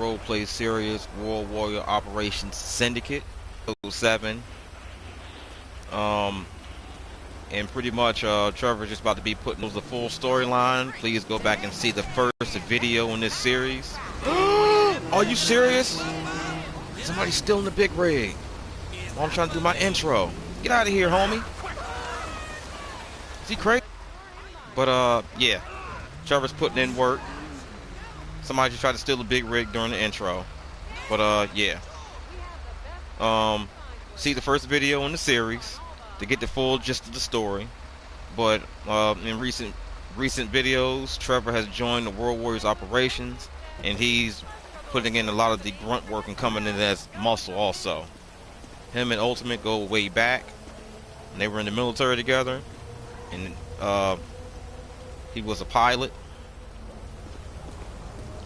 roleplay series, Warrior Operation Syndicate, pt.7. And pretty much Trevor's just about to be putting the full storyline. Please go back and see the first video in this series. Are you serious? Somebody's still in the big rig. I'm trying to do my intro. Get out of here, homie. Is he crazy? But yeah, Trevor's putting in work. Somebody just tried to steal the big rig during the intro. But yeah. See the first video in the series to get the full gist of the story. But in recent videos, Trevor has joined the World Warriors operations, and he's putting in a lot of the grunt work and coming in as muscle also. Him and Ultimate go way back, and they were in the military together, and he was a pilot.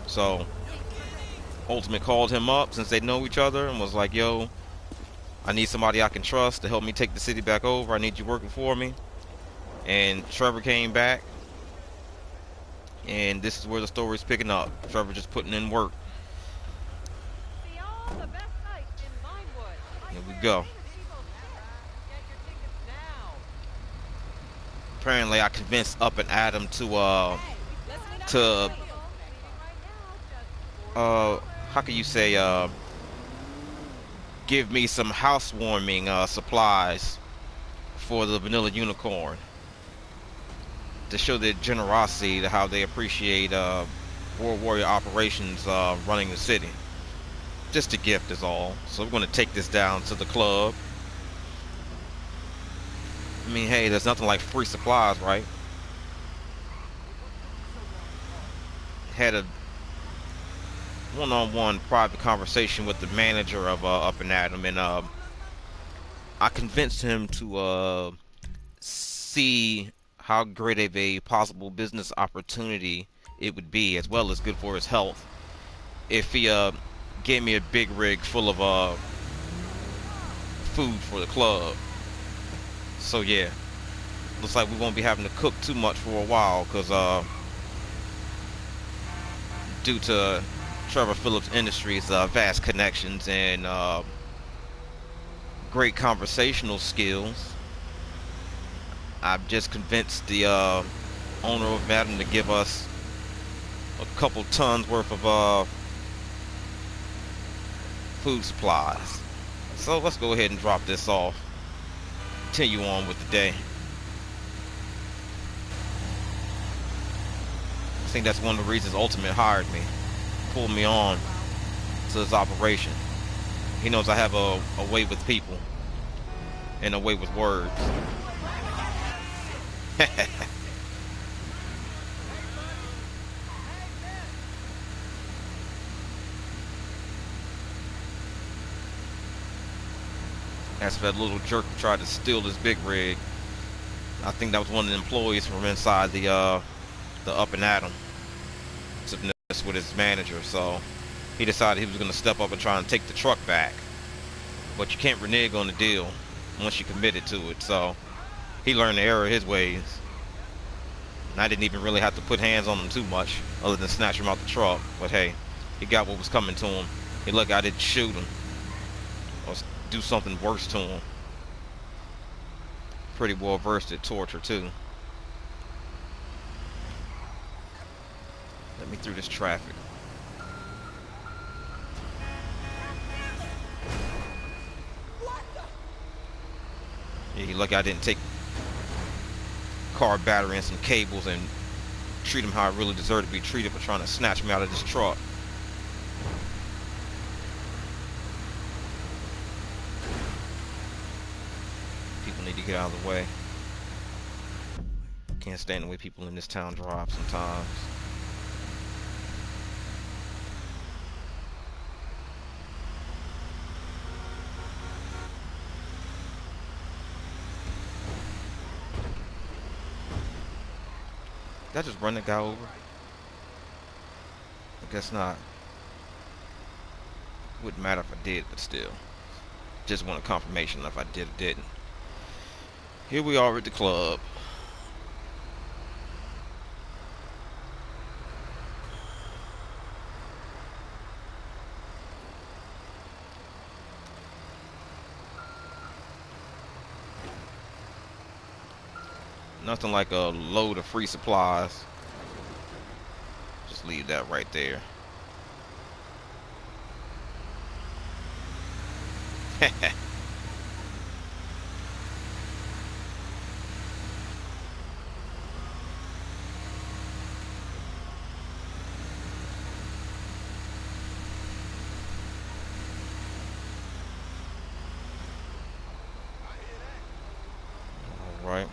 So Ultimate called him up since they know each other and was like, yo, I need somebody I can trust to help me take the city back over. I need you working for me. And Trevor came back, and this is where the story's picking up. Trevor just putting in work. Here we go. Apparently I convinced Up and Adam to how can you say, give me some housewarming supplies for the Vanilla Unicorn, to show their generosity, to how they appreciate World Warrior operations running the city. Just a gift is all. So we're going to take this down to the club. I mean, hey, there's nothing like free supplies, right? Had a one-on-one private conversation with the manager of Up and Adam, and I convinced him to see how great of a possible business opportunity it would be, as well as good for his health, if he gave me a big rig full of food for the club. So yeah, looks like we won't be having to cook too much for a while, because due to Trevor Phillips Industries' vast connections and great conversational skills, I've just convinced the owner of Madden to give us a couple tons worth of food supplies. So let's go ahead and drop this off. Continue on with the day. I think that's one of the reasons Ultimate hired me, pulled me on to this operation. He knows I have a way with people and a way with words. As for that little jerk who tried to steal this big rig, I think that was one of the employees from inside the Up and Adam, with his manager. So he decided he was going to step up and try and take the truck back. But you can't renege on the deal once you committed to it. So he learned the error of his ways. And I didn't even really have to put hands on him too much, other than snatch him out the truck. But hey, he got what was coming to him. Hey, look, I didn't shoot him or do something worse to him. Pretty well versed at torture too. Let me through this traffic. Yeah, you lucky I didn't take car battery and some cables and treat him how I really deserve to be treated for trying to snatch me out of this truck. People need to get out of the way. Can't stand the way people in this town drive sometimes. Did I just run the guy over? I guess not. Wouldn't matter if I did, but still. Just want a confirmation if I did or didn't. Here we are at the club. Nothing like a load of free supplies. Just leave that right there. All right.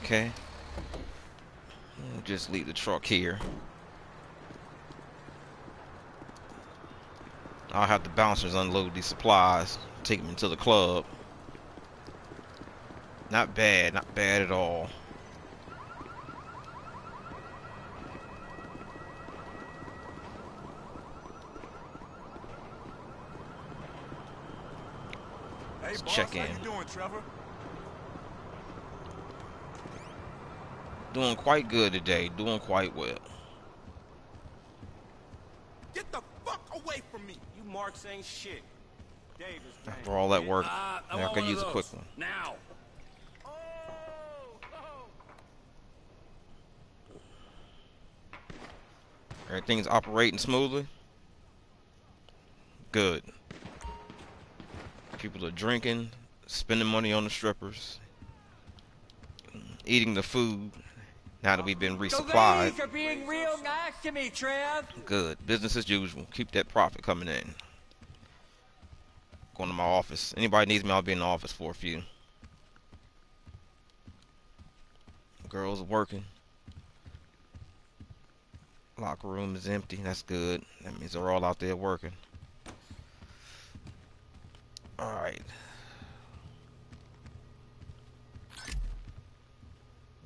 Okay. We'll just leave the truck here. I'll have the bouncers unload these supplies, take them into the club. Not bad, not bad at all. Let's check in. How you doing, Trevor? Doing quite good today. Doing quite well. Get the fuck away from me! You marks ain't shit. Dave is After all that work, now I can use a quick one. Now. Everything's operating smoothly. Good. People are drinking, spending money on the strippers, eating the food. Now that we've been resupplied. The ladies are being real nice to me, Trev. Good. Business as usual. Keep that profit coming in. Going to my office. Anybody needs me, I'll be in the office for a few. Girls are working. Locker room is empty. That's good. That means they're all out there working. Alright.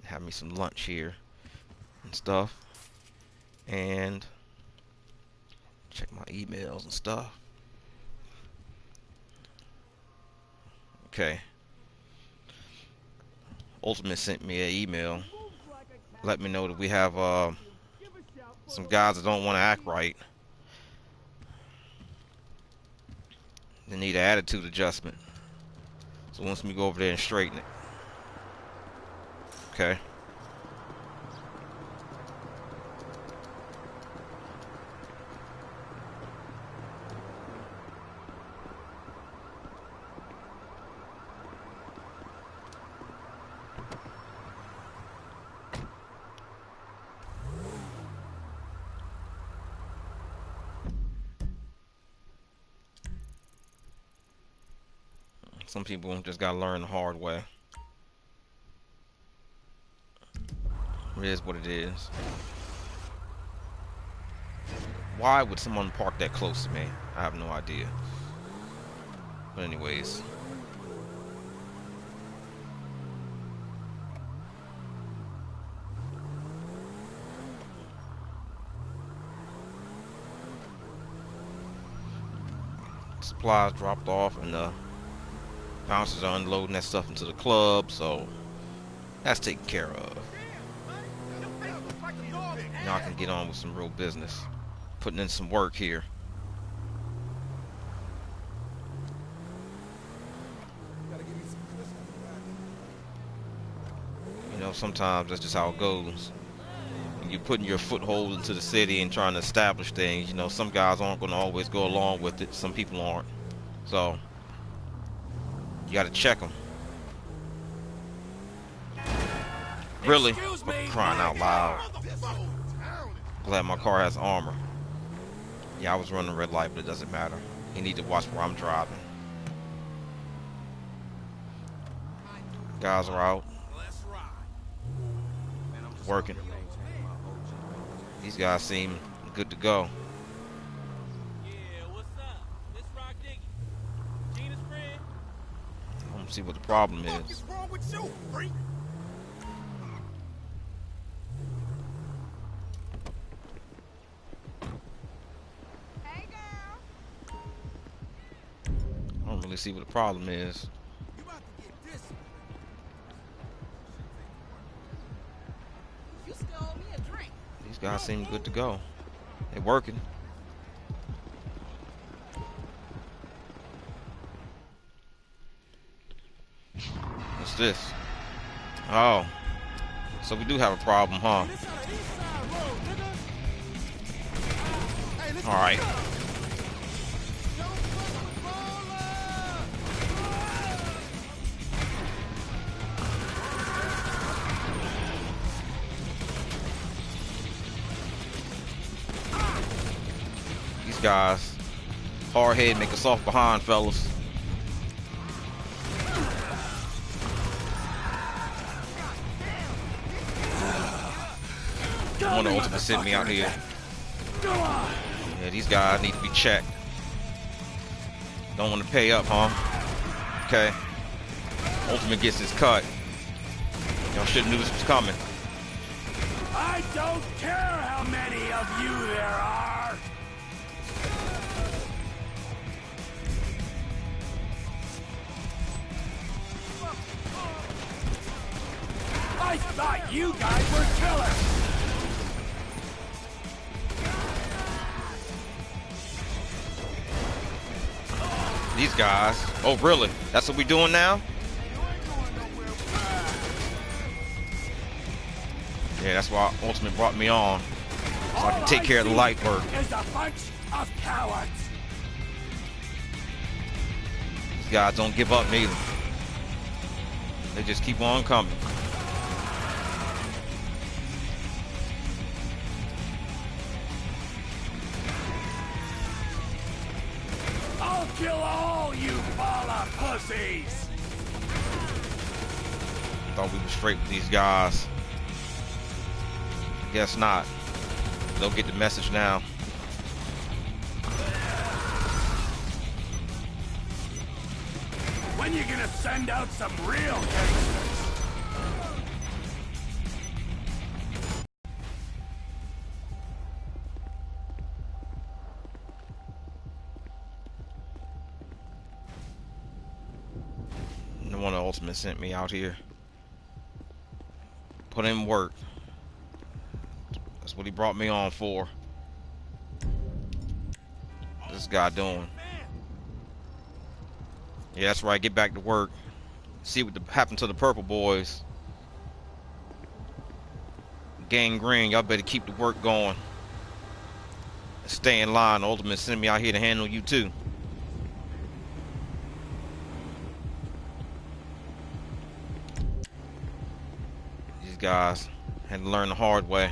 Have me some lunch here and stuff. And check my emails and stuff. Okay. Ultimate sent me an email. Let me know that we have some guys that don't want to act right. They need an attitude adjustment. So wants me to go over there and straighten it. Okay. Some people just gotta learn the hard way. It is what it is. Why would someone park that close to me? I have no idea. But anyways. Supplies dropped off and the bouncers are unloading that stuff into the club, so that's taken care of. Now I can get on with some real business. Putting in some work here. You know, sometimes that's just how it goes. When you're putting your foothold into the city and trying to establish things, you know, some guys aren't going to always go along with it. Some people aren't. So, you got to check them. Really? For crying out loud. Glad my car has armor. Yeah, I was running a red light, but it doesn't matter. You need to watch where I'm driving. Guys are out. Working. These guys seem good to go. Yeah, what's up? This Rock Diggy. Gina's friend? I want to see what the problem is. What's wrong with you, freak? Hey, girl. I don't really see what the problem is. You about to get this. You still owe me a drink. These guys seem good to go. They working. What's this? Oh. So we do have a problem, huh? Alright. These guys, hard head, make a soft behind, fellas. One of the Ultimate sent me out here. Yeah, these guys need to be checked. Don't want to pay up, huh? Okay. Ultimate gets his cut. Y'all should have knew this was coming. I don't care how many of you there are. I thought you guys were killers. These guys. Oh, really? That's what we doing now? Yeah, that's why Ultimate brought me on. So I can take care of the light work. Is a bunch of cowards. These guys don't give up neither. They just keep on coming. I'll kill all you bala pussies. Thought we were straight with these guys. Guess not. They'll get the message now. When you gonna send out some real gangsters? No one of Ultimate sent me out here. Put in work. That's what he brought me on for. What's this guy doing? Yeah, that's right. Get back to work. See what happened to the purple boys. Gangrene, y'all better keep the work going. Stay in line. Ultimate sent me out here to handle you too. These guys had to learn the hard way.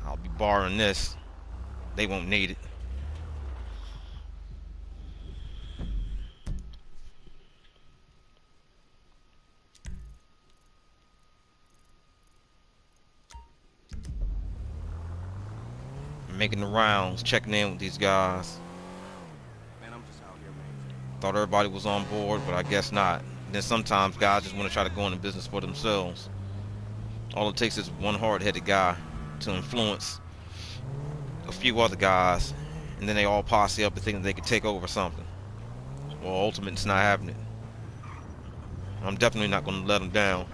I'll be borrowing this. They won't need it. Making the rounds, checking in with these guys. Man, I'm just out here, man. Thought everybody was on board, but I guess not. Then sometimes guys just want to try to go into business for themselves. All it takes is one hard-headed guy to influence a few other guys, and then they all posse up and think they could take over something. Well, Ultimate's not having it. I'm definitely not going to let them down.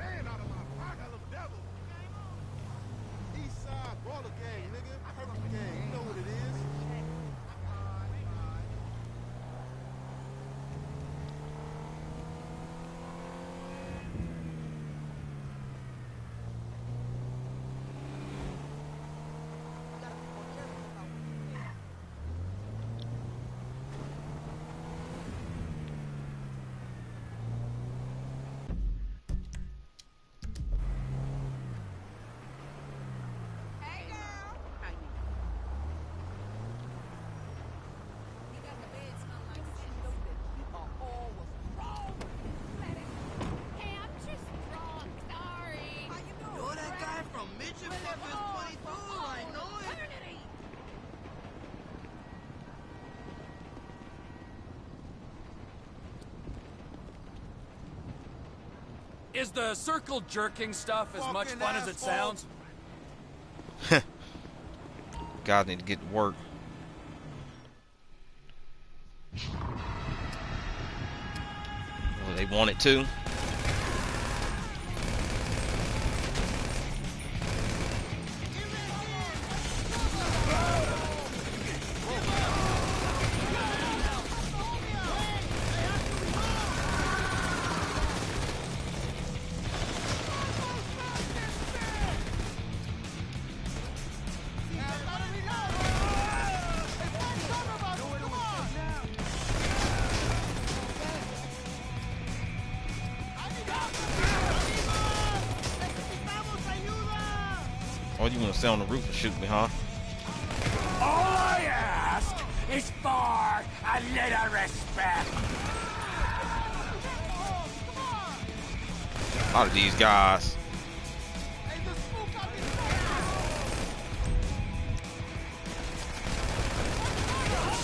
Hey, girl. You got the bed smell like cinnamon. You are always wrong. Hey, I'm just drunk. Sorry. How you doing? You're that guy from Mission Fuckers 24, I know it. Eternity. Is the circle jerking stuff as much Fucking fun as it asshole. sounds? Guys need to get to work. Well, they want it too. Oh, you want to stay on the roof and shoot me, huh? All I ask is for a little respect. A lot of these guys.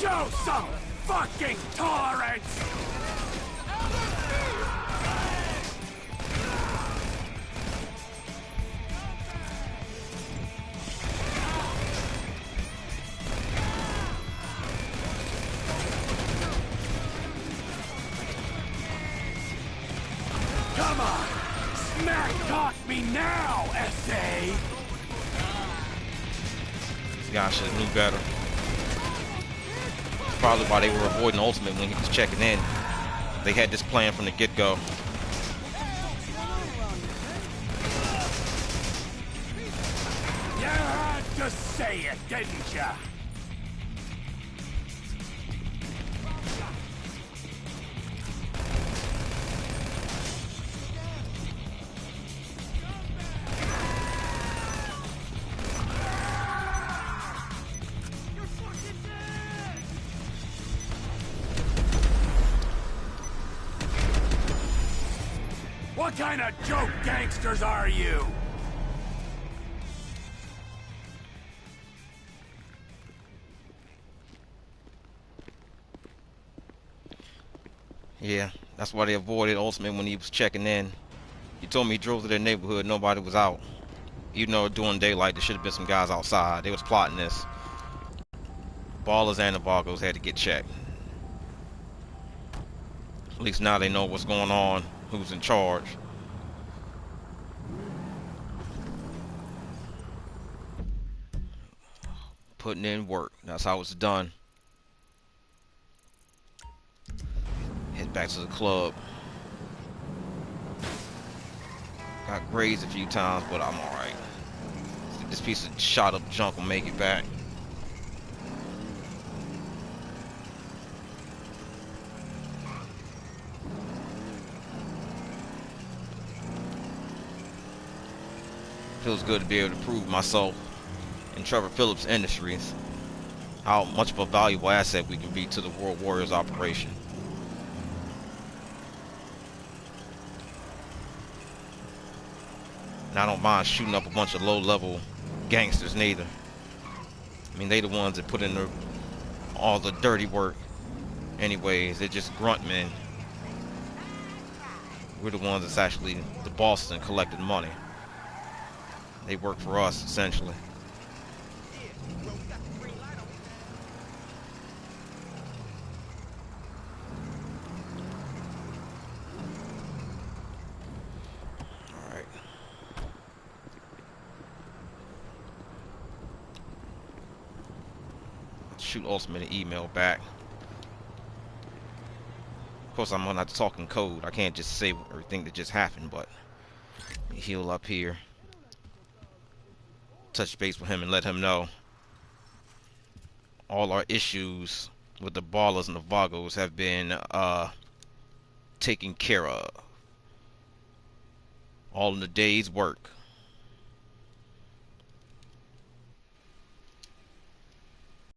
Show some fucking tolerance! Come on! Smack talk me now, SA! These guys should have knew better. Probably why they were avoiding Ultimate when he was checking in. They had this plan from the get-go. You had to say it, didn't ya? What kind of joke gangsters are you? Yeah, that's why they avoided Ultimate when he was checking in. He told me he drove to their neighborhood, nobody was out. Even though during daylight, there should have been some guys outside. They was plotting this. Ballers and the Vagos had to get checked. At least now they know what's going on, who's in charge. Putting in work. That's how it's done. Head back to the club. Got grazed a few times, but I'm alright. This piece of shot up junk will make it back. Feels good to be able to prove myself in Trevor Phillips Industries. How much of a valuable asset we can be to the World Warriors operation. And I don't mind shooting up a bunch of low-level gangsters neither. I mean, they the ones that put in all the dirty work. Anyways, they're just grunt men. We're the ones that's actually the bosses and collecting money. They work for us, essentially. Alright. Shoot Ultimate an email back. Of course, I'm not talking code. I can't just say everything that just happened, but heal up here. Touch base with him and let him know all our issues with the Ballers and the Vagos have been taken care of. All in the day's work.